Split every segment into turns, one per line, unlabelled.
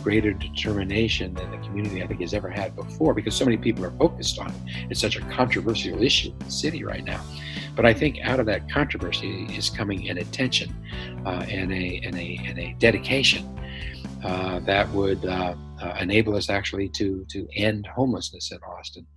greater determination than the community I think has ever had before, because so many people are focused on it. It's such a controversial issue in the city right now. But I think out of that controversy is coming an attention and a dedication that would enable us actually to end homelessness in Austin.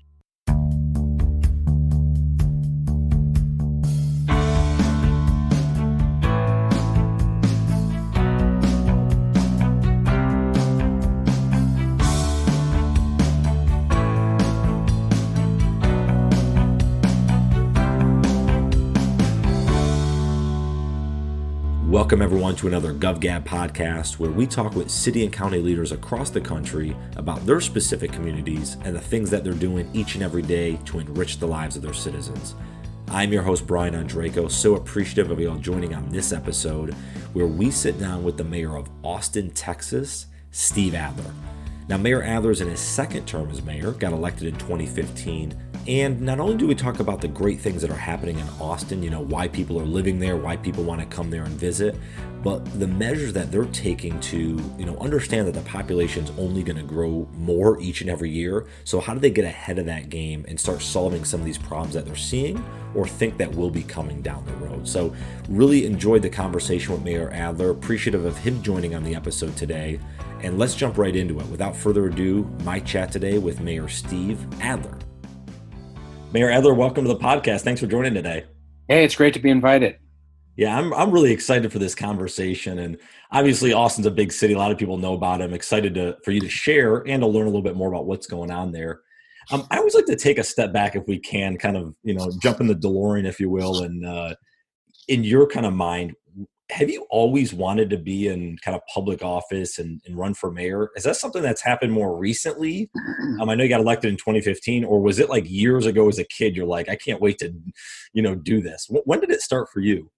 Welcome everyone to another Gov Gab podcast, where we talk with city and county leaders across the country about their specific communities and the things that they're doing each and every day to enrich the lives of their citizens. I'm your host, Brian Andreyko, so appreciative of you all joining on this episode, where we sit down with the mayor of Austin, Texas, Steve Adler. Now, Mayor Adler is in his second term as mayor, got elected in 2015. And not only do we talk about the great things that are happening in Austin, why people are living there, why people want to come there and visit, but the measures that they're taking to, understand that the population's only going to grow more each and every year. So how do they get ahead of that game and start solving some of these problems that they're seeing or think that will be coming down the road? So really enjoyed the conversation with Mayor Adler, appreciative of him joining on the episode today. And let's jump right into it. Without further ado, my chat today with Mayor Steve Adler. Mayor Adler, welcome to the podcast. Thanks for joining today.
Hey, it's great to be invited.
Yeah, I'm really excited for this conversation. And obviously, Austin's a big city. A lot of people know about it. I'm excited for you to share and to learn a little bit more about what's going on there. I always like to take a step back if we can, kind of, jump in the DeLorean, if you will. And in your kind of mind, have you always wanted to be in kind of public office and run for mayor? Is that something that's happened more recently? I know you got elected in 2015, or was it like years ago as a kid, you're like, I can't wait to, do this? When did it start for you?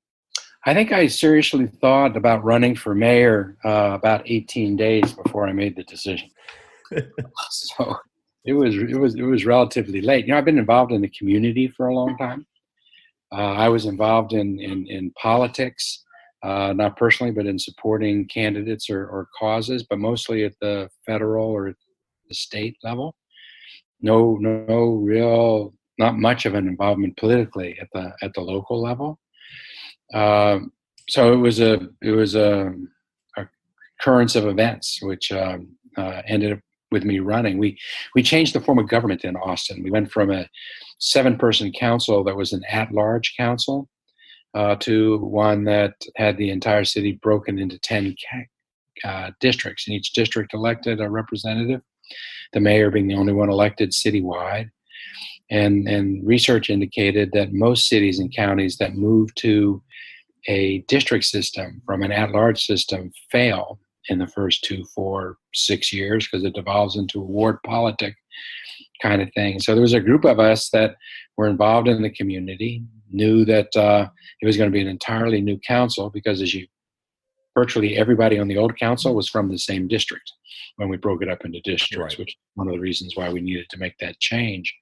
I think I seriously thought about running for mayor about 18 days before I made the decision. So it was relatively late. I've been involved in the community for a long time. I was involved in politics. Not personally, but in supporting candidates or causes, but mostly at the federal or the state level. No real, not much of an involvement politically at the local level. So it was a occurrence of events which ended up with me running. We changed the form of government in Austin. We went from a 7-person council that was an at-large council to one that had the entire city broken into 10 districts, and each district elected a representative, the mayor being the only one elected citywide. And research indicated that most cities and counties that move to a district system from an at-large system fail in the first 2, 4, 6 years because it devolves into a ward politic kind of thing. So there was a group of us that were involved in the community, knew that it was going to be an entirely new council because virtually everybody on the old council was from the same district when we broke it up into districts, right. Which is one of the reasons why we needed to make that change.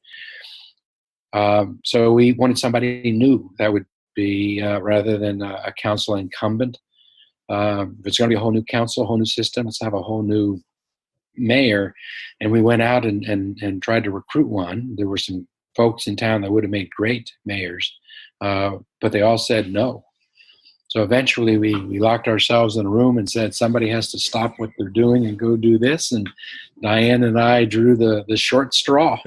So we wanted somebody new that would be, rather than a council incumbent. If it's going to be a whole new council, a whole new system, let's have a whole new mayor. And we went out and tried to recruit one. There were some folks in town that would have made great mayors, but they all said no. So eventually we locked ourselves in a room and said, somebody has to stop what they're doing and go do this. And Diane and I drew the short straw.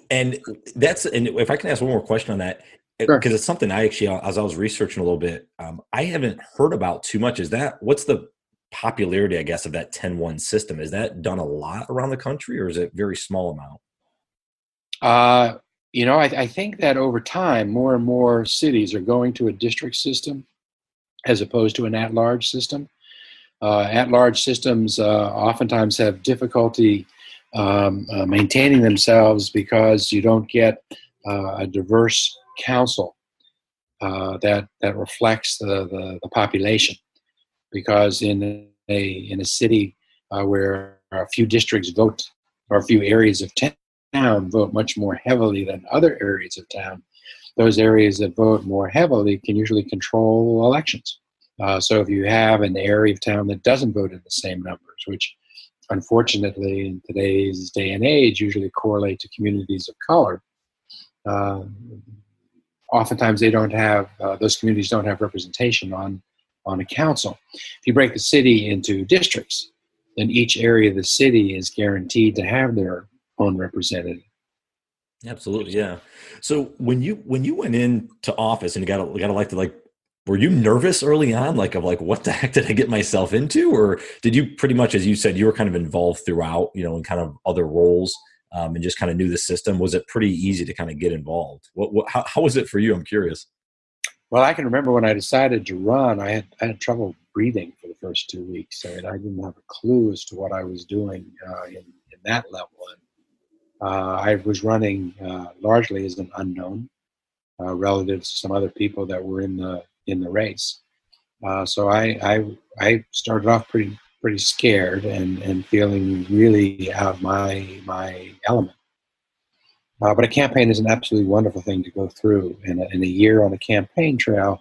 And if I can ask one more question on that,
Sure.
Because it's something I actually, as I was researching a little bit, I haven't heard about too much. What's the popularity, I guess, of that 10-1 system? Is that done a lot around the country, or is it a very small amount?
I think that over time, more and more cities are going to a district system as opposed to an at-large system. At-large systems oftentimes have difficulty maintaining themselves because you don't get a diverse council that reflects the population. Because in a city where a few districts vote, or a few areas of town vote much more heavily than other areas of town, those areas that vote more heavily can usually control elections. So if you have an area of town that doesn't vote in the same numbers, which unfortunately in today's day and age usually correlate to communities of color, uh, oftentimes they don't have those communities don't have representation on a council. If you break the city into districts, then each area of the city is guaranteed to have their own representative.
Absolutely, yeah. So when you went into office and you got elected, like, were you nervous early on, like of like what the heck did I get myself into, or did you pretty much, as you said, you were kind of involved throughout, in kind of other roles, and just kind of knew the system? Was it pretty easy to kind of get involved? How was it for you? I'm curious.
Well, I can remember when I decided to run, I had trouble breathing for the first 2 weeks. I didn't have a clue as to what I was doing in that level. And I was running largely as an unknown relative to some other people that were in the race. So I started off pretty scared and feeling really out of my element. But a campaign is an absolutely wonderful thing to go through. In a year on a campaign trail,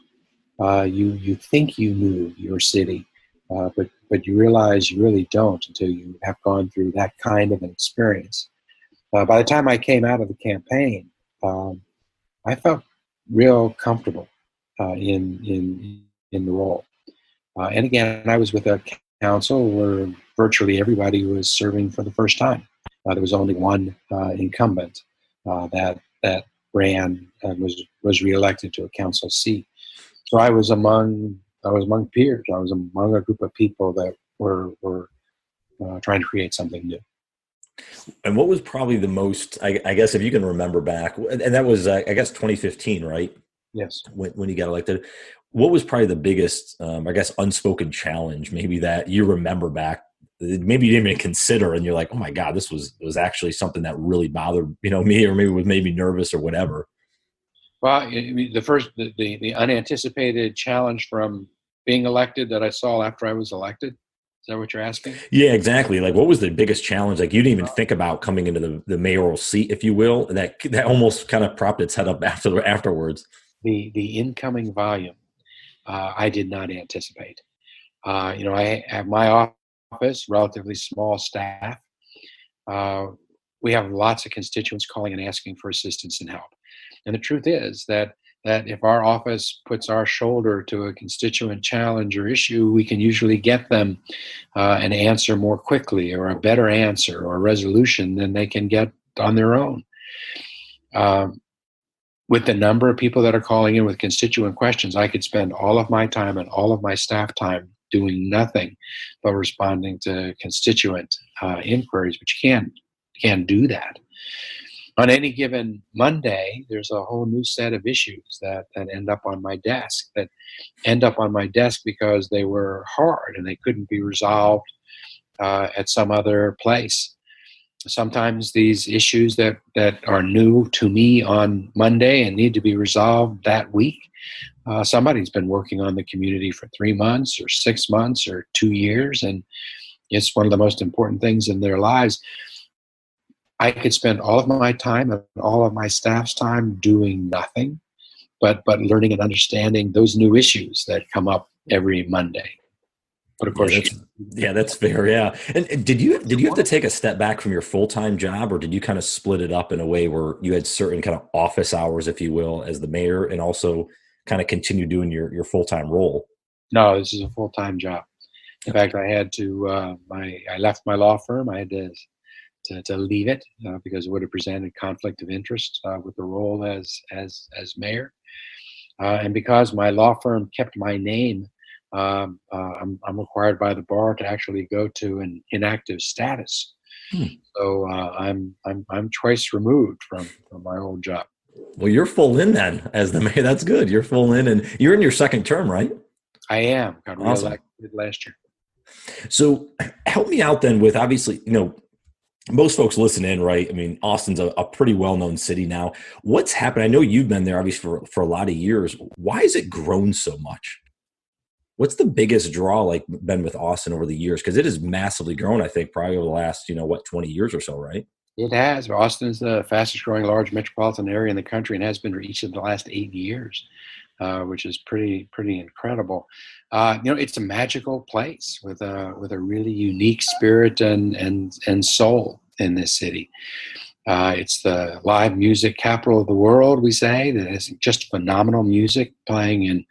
you think you knew your city, but you realize you really don't until you have gone through that kind of an experience. By the time I came out of the campaign, I felt real comfortable in the role. And again, I was with a council where virtually everybody was serving for the first time. There was only one incumbent that ran and was reelected to a council seat. So I was among peers. I was among a group of people that were trying to create something new.
And what was probably the most, I guess, if you can remember back, and that was, I guess, 2015, right?
Yes.
When you got elected, what was probably the biggest, I guess, unspoken challenge, maybe that you remember back, maybe you didn't even consider, and you're like, oh my God, this was actually something that really bothered, me, or maybe was made me nervous or whatever.
Well, I mean, the unanticipated challenge from being elected that I saw after I was elected. Is that what you're asking?
Yeah, exactly. Like, what was the biggest challenge? Like, you didn't even think about coming into the mayoral seat, if you will, and that almost kind of propped its head up afterwards.
The incoming volume, I did not anticipate. I have my office, relatively small staff. Uh, we have lots of constituents calling and asking for assistance and help. And the truth is that if our office puts our shoulder to a constituent challenge or issue, we can usually get them an answer more quickly, or a better answer or a resolution than they can get on their own. Um, with the number of people that are calling in with constituent questions, I could spend all of my time and all of my staff time doing nothing but responding to constituent inquiries, but you can't do that. On any given Monday, there's a whole new set of issues that end up on my desk because they were hard and they couldn't be resolved at some other place. Sometimes these issues that are new to me on Monday and need to be resolved that week, somebody's been working on the community for 3 months or 6 months or 2 years, and it's one of the most important things in their lives. I could spend all of my time and all of my staff's time doing nothing but learning and understanding those new issues that come up every Monday. But of
Yeah,
course,
that's fair. Yeah. And did you have to take a step back from your full-time job, or did you kind of split it up in a way where you had certain kind of office hours, if you will, as the mayor, and also kind of continue doing your full-time role?
no, this is a full-time job. In fact, I left my law firm. I had to leave it because it would have presented conflict of interest with the role as mayor, and because my law firm kept my name. I'm required by the bar to actually go to an inactive status.
Hmm.
So I'm twice removed from my old job.
Well, you're full in then as the mayor. That's good. You're full in, and you're in your second term, right?
I am. Got
Awesome.
reelected last year.
So help me out then with, obviously, most folks listen in, right? I mean, Austin's a pretty well-known city now. What's happened? I know you've been there obviously for a lot of years. Why has it grown so much? What's the biggest draw like been with Austin over the years? Because it has massively grown, I think, probably over the last, 20 years or so, right?
It has. Austin is the fastest growing large metropolitan area in the country and has been for each of the last 8 years. which is pretty incredible. It's a magical place with a really unique spirit and soul in this city. It's the live music capital of the world, we say. That has just phenomenal music playing in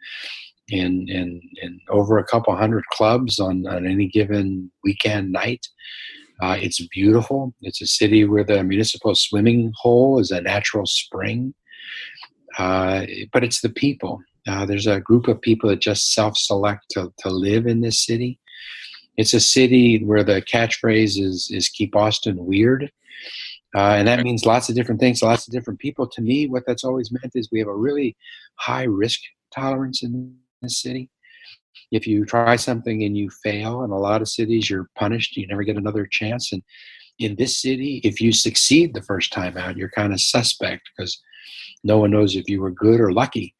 over a couple hundred clubs on any given weekend night. It's beautiful. It's a city where the municipal swimming hole is a natural spring. But it's the people. There's a group of people that just self-select to live in this city. It's a city where the catchphrase is "Keep Austin Weird." And that means lots of different things, lots of different people. To me, what that's always meant is we have a really high risk tolerance in this city. If you try something and you fail, in a lot of cities, you're punished. You never get another chance. And in this city, if you succeed the first time out, you're kind of suspect because no one knows if you were good or lucky.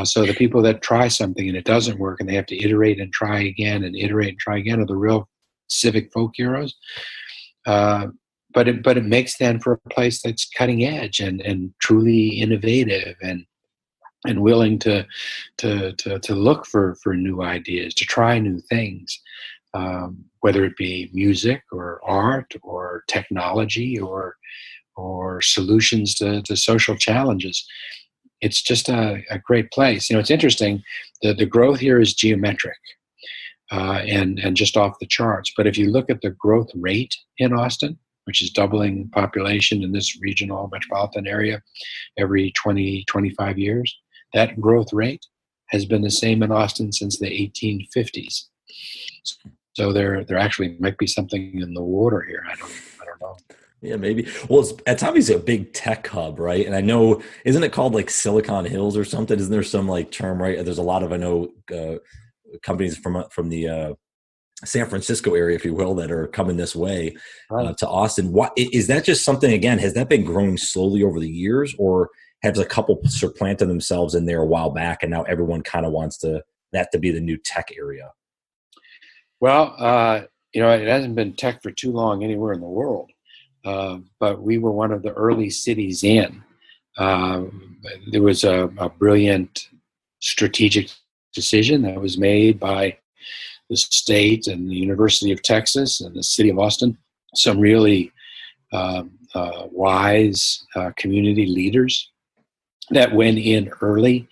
So the people that try something and it doesn't work and they have to iterate and try again and iterate and try again are the real civic folk heroes. But it makes them for a place that's cutting edge and truly innovative and willing to look for new ideas, to try new things, whether it be music or art or technology or solutions to social challenges. It's just a great place. It's interesting. The growth here is geometric and just off the charts. But if you look at the growth rate in Austin, which is doubling population in this regional metropolitan area every 20, 25 years, that growth rate has been the same in Austin since the 1850s. So there actually might be something in the water here. I don't know.
Yeah, maybe. Well, it's obviously a big tech hub, right? And I know, isn't it called like Silicon Hills or something? Isn't there some like term, right? There's a lot of, I know, companies from the San Francisco area, if you will, that are coming this way to Austin. What is that? Just something, again, has that been growing slowly over the years, or has a couple supplanted themselves in there a while back, and now everyone kind of wants that to be the new tech area?
Well, it hasn't been tech for too long anywhere in the world, but we were one of the early cities in. There was a brilliant strategic decision that was made by the state and the University of Texas and the city of Austin, some really wise community leaders that went in early.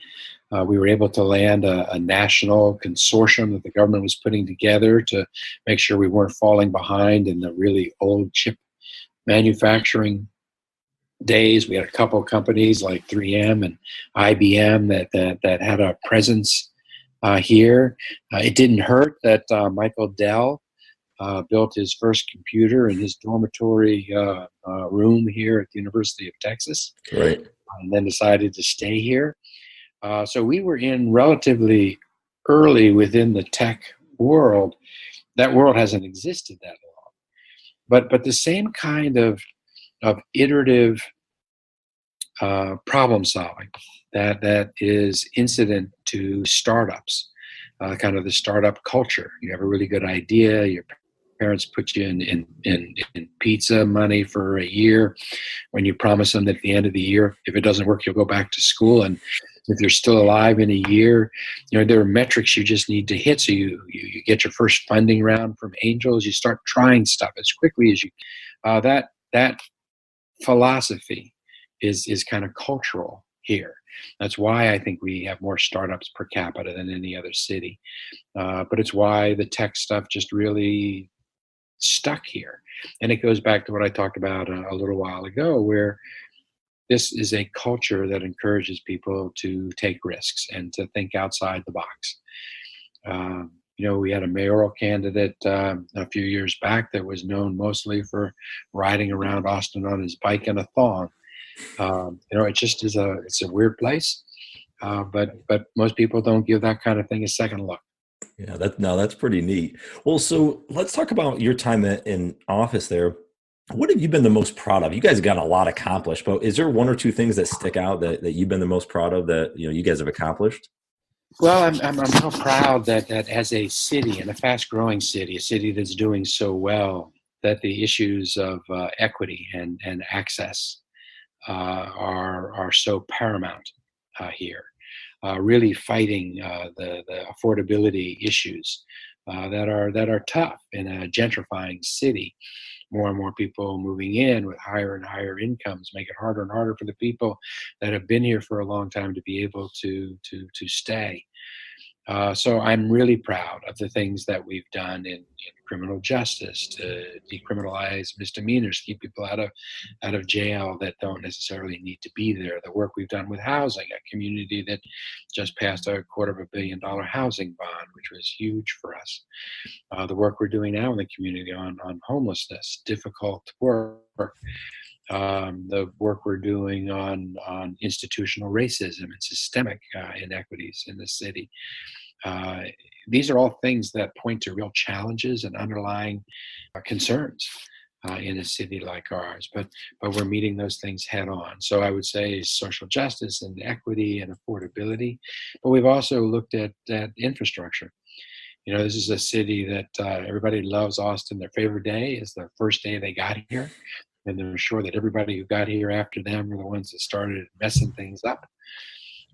We were able to land a national consortium that the government was putting together to make sure we weren't falling behind in the really old chip manufacturing days. We had a couple of companies like 3M and IBM that had a presence here. It didn't hurt that Michael Dell built his first computer in his dormitory room here at the University of Texas,
right?
And then decided to stay here. So we were in relatively early within the tech world. That world hasn't existed that long, but the same kind of iterative problem solving that is incident to startups, kind of the startup culture. You have a really good idea. Your parents put you in pizza money for a year when you promise them that at the end of the year, if it doesn't work, you'll go back to school. And if you're still alive in a year, there are metrics you just need to hit. So you get your first funding round from angels. You start trying stuff as quickly as you. That philosophy is kind of cultural here. That's why I think we have more startups per capita than any other city. But it's why the tech stuff just really stuck here. And it goes back to what I talked about a little while ago, where this is a culture that encourages people to take risks and to think outside the box. We had a mayoral candidate a few years back that was known mostly for riding around Austin on his bike in a thong. It just is it's a weird place, but most people don't give that kind of thing a second look.
Yeah, that's pretty neat. Well, so let's talk about your time in office there. What have you been the most proud of? You guys have gotten a lot accomplished, but is there one or two things that stick out that you've been the most proud of that you guys have accomplished?
Well, I'm so proud that as a city, and a fast-growing city, a city that's doing so well, that the issues of equity and access are so paramount here. really fighting the affordability issues that are tough in a gentrifying city. More and more people moving in with higher and higher incomes make it harder and harder for the people that have been here for a long time to be able to stay. So I'm really proud of the things that we've done in criminal justice to decriminalize misdemeanors, keep people out of jail that don't necessarily need to be there. The work we've done with housing, a community that just passed $250 million housing bond, which was huge for us. The work we're doing now in the community on homelessness, difficult work. The work we're doing on institutional racism and systemic inequities in the city. Uh, these are all things that point to real challenges and underlying concerns in a city like ours. But we're meeting those things head on. So I would say social justice and equity and affordability. But we've also looked at infrastructure. This is a city that everybody loves Austin. Their favorite day is the first day they got here, and they're sure that everybody who got here after them are the ones that started messing things up.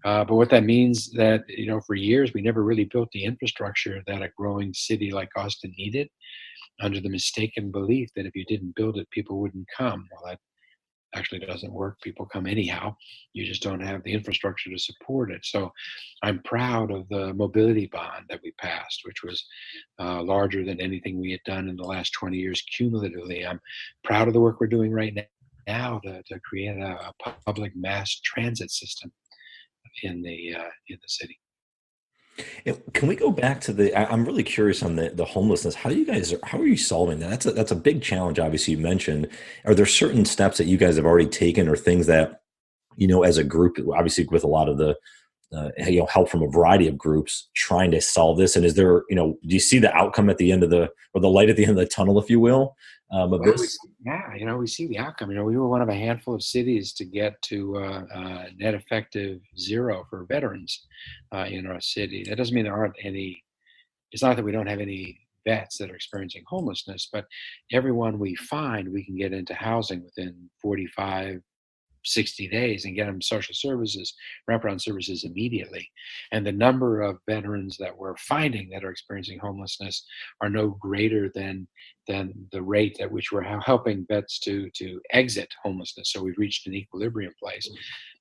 But what that means that, for years, we never really built the infrastructure that a growing city like Austin needed, under the mistaken belief that if you didn't build it, people wouldn't come. Well, that actually doesn't work. People come anyhow. You just don't have the infrastructure to support it. So I'm proud of the mobility bond that we passed, which was larger than anything we had done in the last 20 years cumulatively. I'm proud of the work we're doing right now to create a public mass transit system in the city.
Can we go back to I'm really curious on the homelessness. How are you solving that? That's a big challenge. Obviously, you mentioned. Are there certain steps that you guys have already taken, or things that, as a group, obviously with a lot of the help from a variety of groups trying to solve this? And is there, do you see the outcome at the end of or the light at the end of the tunnel, if you will, of
Well,
this?
we see the outcome. We were one of a handful of cities to get to net effective zero for veterans in our city. That doesn't mean there aren't any. It's not that we don't have any vets that are experiencing homelessness, but everyone we find, we can get into housing within 45, 60 days and get them social services, wraparound services immediately. And the number of veterans that we're finding that are experiencing homelessness are no greater than the rate at which we're helping vets to exit homelessness. So we've reached an equilibrium place.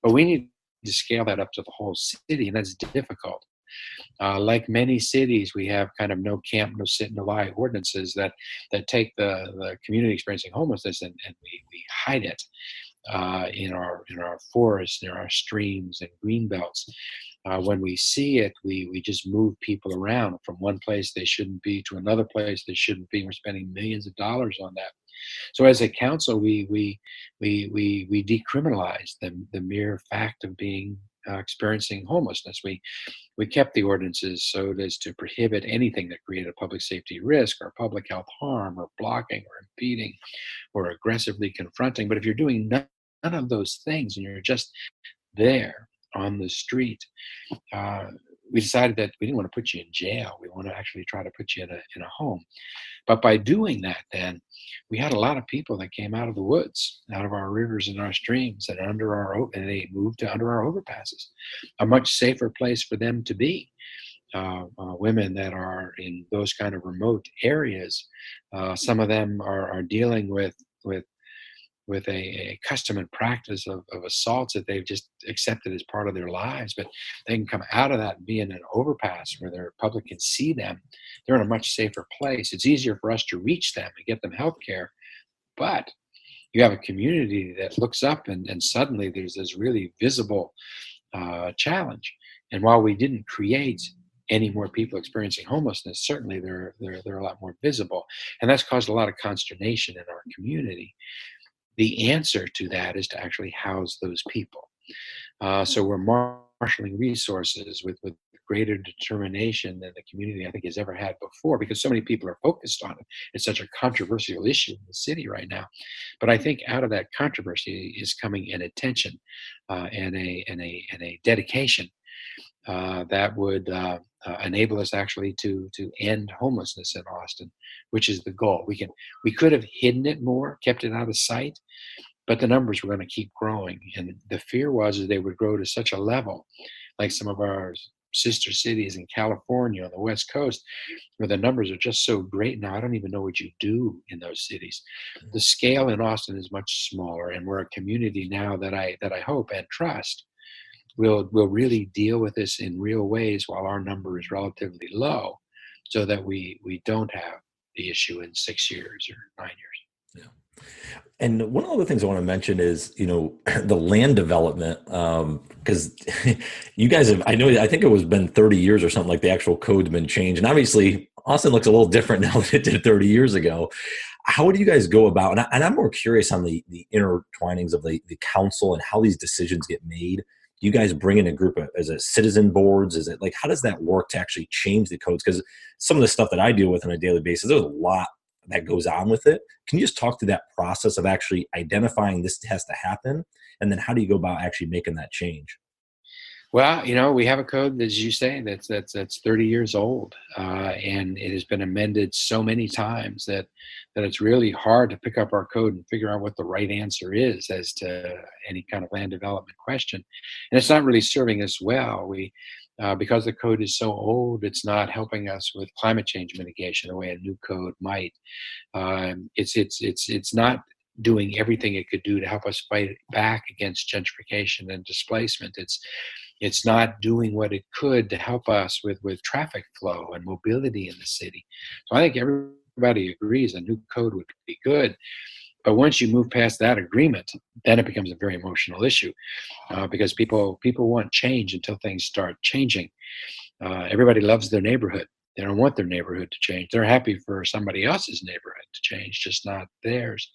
But we need to scale that up to the whole city, and that's difficult. Like many cities, we have kind of no camp, no sit, no lie ordinances that take the community experiencing homelessness and we hide it in our forests, in our streams and green belts. When we see it, we just move people around from one place they shouldn't be to another place they shouldn't be. We're spending millions of dollars on that. So as a council, we decriminalize the mere fact of being experiencing homelessness. We kept the ordinances so as to prohibit anything that created a public safety risk or public health harm or blocking or impeding or aggressively confronting. But if you're doing none of those things and you're just there on the street, we decided that we didn't want to put you in jail. We want to actually try to put you in a home. But by doing that, then we had a lot of people that came out of the woods, out of our rivers and our streams, and and they moved to under our overpasses, a much safer place for them to be. Women that are in those kind of remote areas, some of them are dealing with a custom and practice of assaults that they've just accepted as part of their lives, but they can come out of that and be in an overpass where their public can see them. They're in a much safer place. It's easier for us to reach them and get them health care, but you have a community that looks up and suddenly there's this really visible challenge. And while we didn't create any more people experiencing homelessness, certainly they're a lot more visible. And that's caused a lot of consternation in our community. The answer to that is to actually house those people. So we're marshaling resources with greater determination than the community I think has ever had before, because so many people are focused on it. It's such a controversial issue in the city right now. But I think out of that controversy is coming an attention and a dedication that would enable us actually to end homelessness in Austin, which is the goal. We could have hidden it more, kept it out of sight, but the numbers were going to keep growing, and the fear was that they would grow to such a level like some of our sister cities in California on the West Coast, where the numbers are just so great now. I don't even know what you do in those cities. The scale in Austin is much smaller, and we're a community now that I hope and trust will really deal with this in real ways while our number is relatively low, so that we don't have the issue in 6 years or 9 years.
Yeah. And one of the things I want to mention is, the land development, because you guys have, I think it was been 30 years or something, like the actual code's been changed. And obviously Austin looks a little different now than it did 30 years ago. How do you guys go about, and I'm more curious on the intertwinings of the council and how these decisions get made. Do you guys bring in a group as a citizen boards? Is it like, how does that work to actually change the codes? Because some of the stuff that I deal with on a daily basis, there's a lot that goes on with it. Can you just talk to that process of actually identifying this has to happen? And then how do you go about actually making that change?
Well, we have a code, as you say, that's 30 years old, and it has been amended so many times that it's really hard to pick up our code and figure out what the right answer is as to any kind of land development question. And it's not really serving us well. Because the code is so old, it's not helping us with climate change mitigation the way a new code might. It's not doing everything it could do to help us fight back against gentrification and displacement. It's not doing what it could to help us with traffic flow and mobility in the city. So I think everybody agrees a new code would be good. But once you move past that agreement, then it becomes a very emotional issue, because people want change until things start changing. Everybody loves their neighborhood. They don't want their neighborhood to change. They're happy for somebody else's neighborhood to change, just not theirs.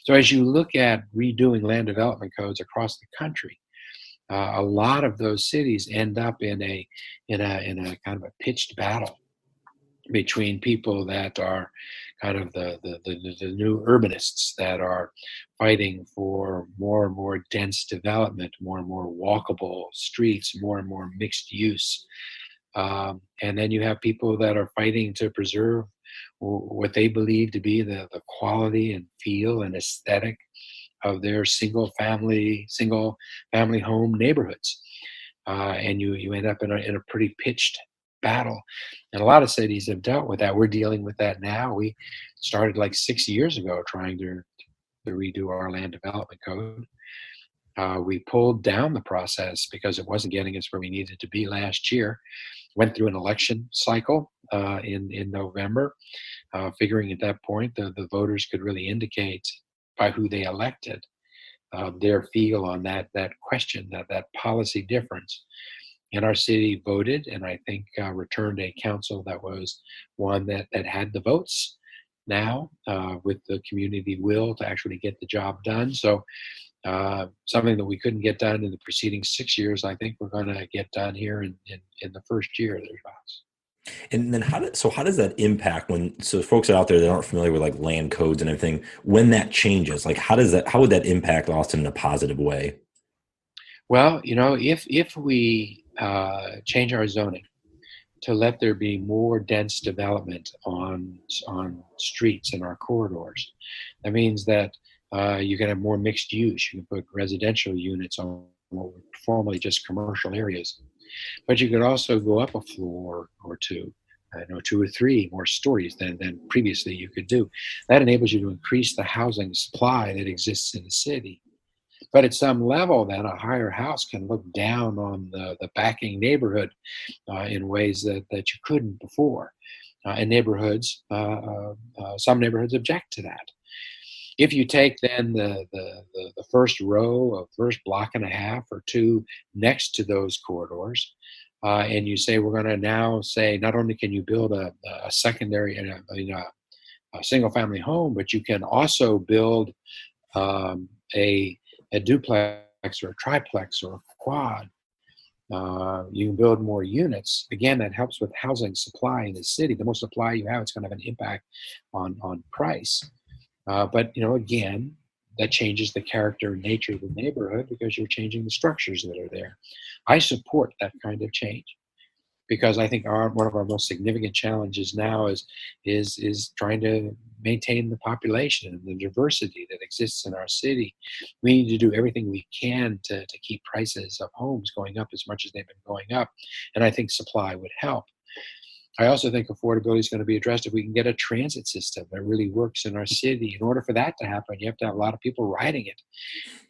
So as you look at redoing land development codes across the country, a lot of those cities end up in a kind of a pitched battle between people that are kind of the new urbanists that are fighting for more and more dense development, more and more walkable streets, more and more mixed use. And then you have people that are fighting to preserve what they believe to be the quality and feel and aesthetic of their single family home neighborhoods. And you end up in a pretty pitched battle. And a lot of cities have dealt with that. We're dealing with that now. We started like 6 years ago trying to redo our land development code. We pulled down the process because it wasn't getting us where we needed to be last year. Went through an election cycle in November, figuring at that point the voters could really indicate by who they elected their feel on that question, that policy difference. And our city voted, and I think returned a council that was one that had the votes now, with the community will to actually get the job done. So something that we couldn't get done in the preceding 6 years, I think we're going to get done here in the first year thereabouts.
And then how does that impact so folks out there that aren't familiar with like land codes and everything, when that changes, like how would that impact Austin in a positive way?
Well, if we change our zoning to let there be more dense development on streets in our corridors, that means that you can have more mixed use. You can put residential units on what were formerly just commercial areas, but you could also go up a floor or two. 2 or 3 more stories than previously you could do. That enables you to increase the housing supply that exists in the city. But at some level, then a higher house can look down on the backing neighborhood in ways that you couldn't before. And some neighborhoods object to that. If you take then the first row of first block and a half or two next to those corridors, and you say we're going to now say not only can you build a secondary and a single family home, but you can also build a duplex or a triplex or a quad. You can build more units. Again, that helps with housing supply in the city. The more supply you have, it's going to have an impact on price. But again, that changes the character and nature of the neighborhood because you're changing the structures that are there. I support that kind of change because I think one of our most significant challenges now is trying to maintain the population and the diversity that exists in our city. We need to do everything we can to keep prices of homes going up as much as they've been going up. And I think supply would help. I also think affordability is going to be addressed if we can get a transit system that really works in our city. In order for that to happen, you have to have a lot of people riding it.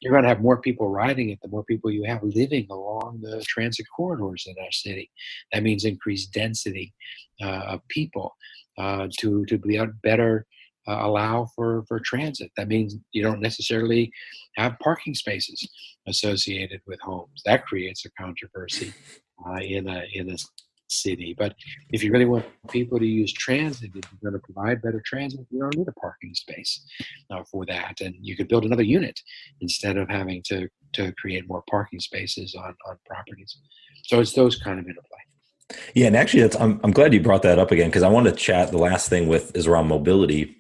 You're going to have more people riding it, the more people you have living along the transit corridors in our city. That means increased density of people to be able to better allow for transit. That means you don't necessarily have parking spaces associated with homes. That creates a controversy in a city. But if you really want people to use transit, if you're going to provide better transit, you don't need a parking space for that. And you could build another unit instead of having to create more parking spaces on properties. So it's those kind of interplay.
Yeah, and actually, I'm glad you brought that up again, because I wanted to chat. The last thing is around mobility.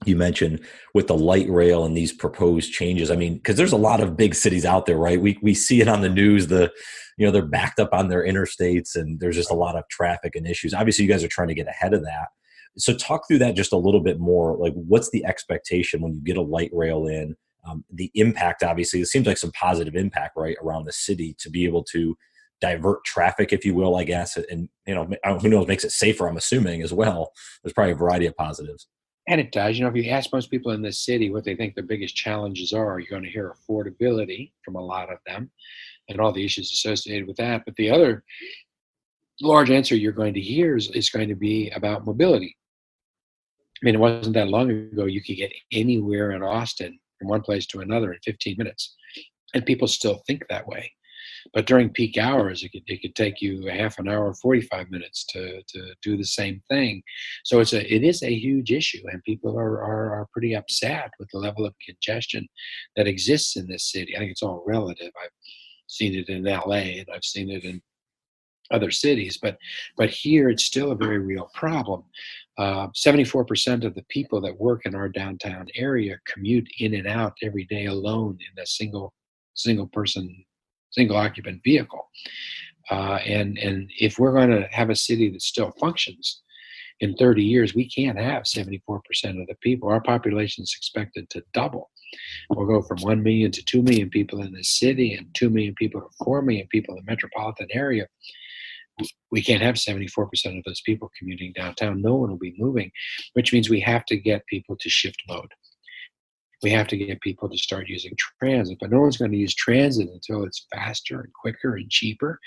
You mentioned with the light rail and these proposed changes. I mean, because there's a lot of big cities out there, right? We see it on the news. They're backed up on their interstates, and there's just a lot of traffic and issues. Obviously, you guys are trying to get ahead of that. So talk through that just a little bit more. Like, what's the expectation when you get a light rail in? The impact, obviously, it seems like some positive impact, right, around the city to be able to divert traffic, if you will, I guess. And, who knows, makes it safer, I'm assuming, as well. There's probably a variety of positives.
And it does. If you ask most people in this city what they think their biggest challenges are, you're going to hear affordability from a lot of them and all the issues associated with that. But the other large answer you're going to hear is going to be about mobility. I mean, it wasn't that long ago you could get anywhere in Austin from one place to another in 15 minutes. And people still think that way. But during peak hours, it could take you a half an hour, 45 minutes to do the same thing. So it is a huge issue, and people are pretty upset with the level of congestion that exists in this city. I think it's all relative. I've seen it in LA and I've seen it in other cities, but here it's still a very real problem. 74% of the people that work in our downtown area commute in and out every day alone in a single occupant vehicle. And if we're going to have a city that still functions in 30 years, we can't have 74% of the people. Our population is expected to double. We'll go from 1 million to 2 million people in the city and 2 million people to 4 million people in the metropolitan area. We can't have 74% of those people commuting downtown. No one will be moving, which means we have to get people to shift mode. We have to get people to start using transit, but no one's going to use transit until it's faster and quicker and cheaper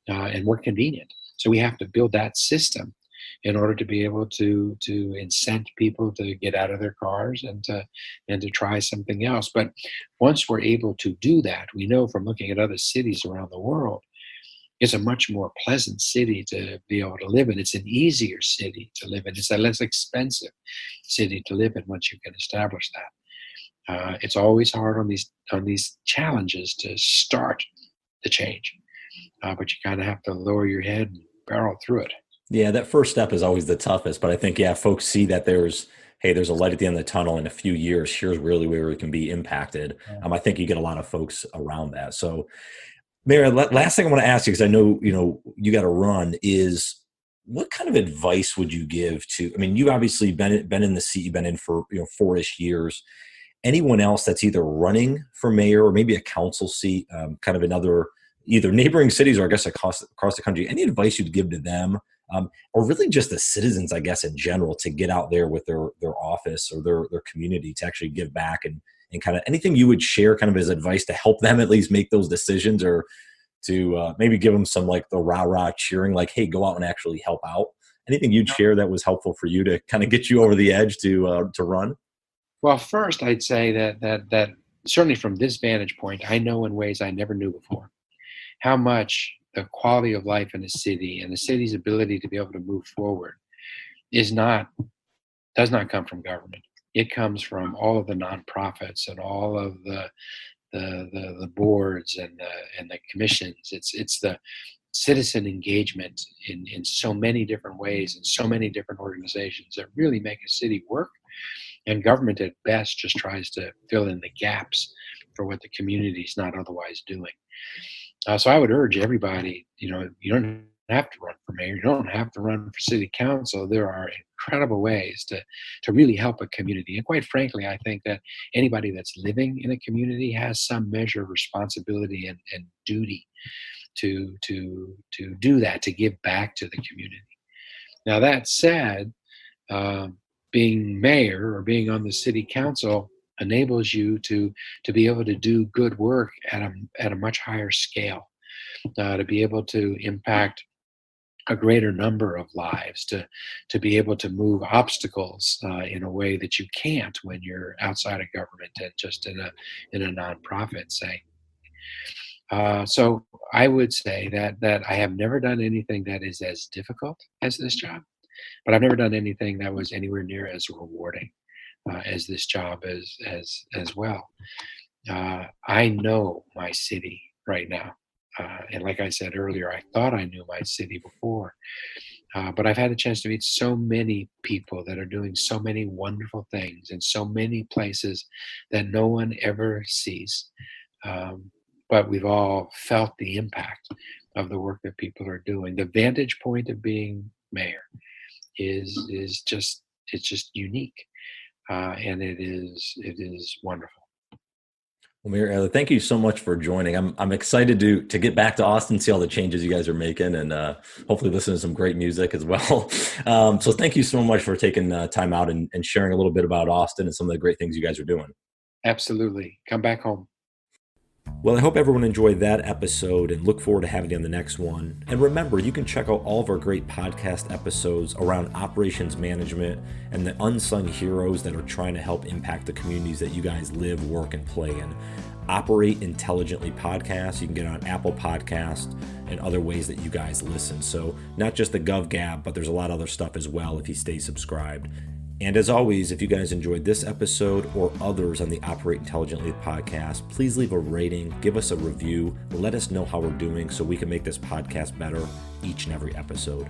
and more convenient. So we have to build that system in order to be able to incent people to get out of their cars and to try something else. But once we're able to do that, we know from looking at other cities around the world, it's a much more pleasant city to be able to live in. It's an easier city to live in. It's a less expensive city to live in once you can establish that. It's always hard on these challenges to start the change, but you kind of have to lower your head and barrel through it.
Yeah, that first step is always the toughest, but I think, folks see that there's a light at the end of the tunnel. In a few years, here's really where it can be impacted. I think you get a lot of folks around that. So, Mayor, last thing I want to ask you, because I know, you got to run, is what kind of advice would you give to, you obviously been in the seat, you've been in for, 4-ish years. Anyone else that's either running for mayor or maybe a council seat, kind of in other either neighboring cities or I guess across the country, any advice you'd give to them, or really just the citizens, I guess, in general, to get out there with their office or their community to actually give back and kind of anything you would share kind of as advice to help them at least make those decisions, or to maybe give them some like the rah-rah cheering, like, hey, go out and actually help out. Anything you'd share that was helpful for you to kind of get you over the edge to run?
Well, first, I'd say that certainly from this vantage point, I know in ways I never knew before how much the quality of life in a city and the city's ability to be able to move forward does not come from government. It comes from all of the nonprofits and all of the boards and the commissions. It's the citizen engagement in so many different ways and so many different organizations that really make a city work. And government at best just tries to fill in the gaps for what the community is not otherwise doing. So I would urge everybody, you don't have to run for mayor. You don't have to run for city council. There are incredible ways to really help a community. And quite frankly, I think that anybody that's living in a community has some measure of responsibility and duty to do that, to give back to the community. Now that said, being mayor or being on the city council enables you to be able to do good work at a much higher scale, to be able to impact a greater number of lives, to be able to move obstacles in a way that you can't when you're outside of government and just in a nonprofit, say. So I would say that I have never done anything that is as difficult as this job, but I've never done anything that was anywhere near as rewarding as this job as well. I know my city right now. And like I said earlier, I thought I knew my city before, but I've had a chance to meet so many people that are doing so many wonderful things in so many places that no one ever sees. But we've all felt the impact of the work that people are doing. The vantage point of being mayor is just, it's just unique, and it is wonderful.
Well, Mayor Adler, thank you so much for joining. I'm excited to get back to Austin, see all the changes you guys are making, and hopefully listen to some great music as well. So thank you so much for taking time out and sharing a little bit about Austin and some of the great things you guys are doing.
Absolutely. Come back home.
Well, I hope everyone enjoyed that episode and look forward to having you on the next one. And remember, you can check out all of our great podcast episodes around operations management and the unsung heroes that are trying to help impact the communities that you guys live, work, and play in. Operate Intelligently podcast. You can get it on Apple Podcasts and other ways that you guys listen. So not just the Gov Gab, but there's a lot of other stuff as well if you stay subscribed. And as always, if you guys enjoyed this episode or others on the Operate Intelligently podcast, please leave a rating, give us a review, let us know how we're doing so we can make this podcast better each and every episode.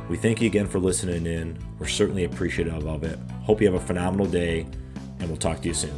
We thank you again for listening in. We're certainly appreciative of it. Hope you have a phenomenal day, and we'll talk to you soon.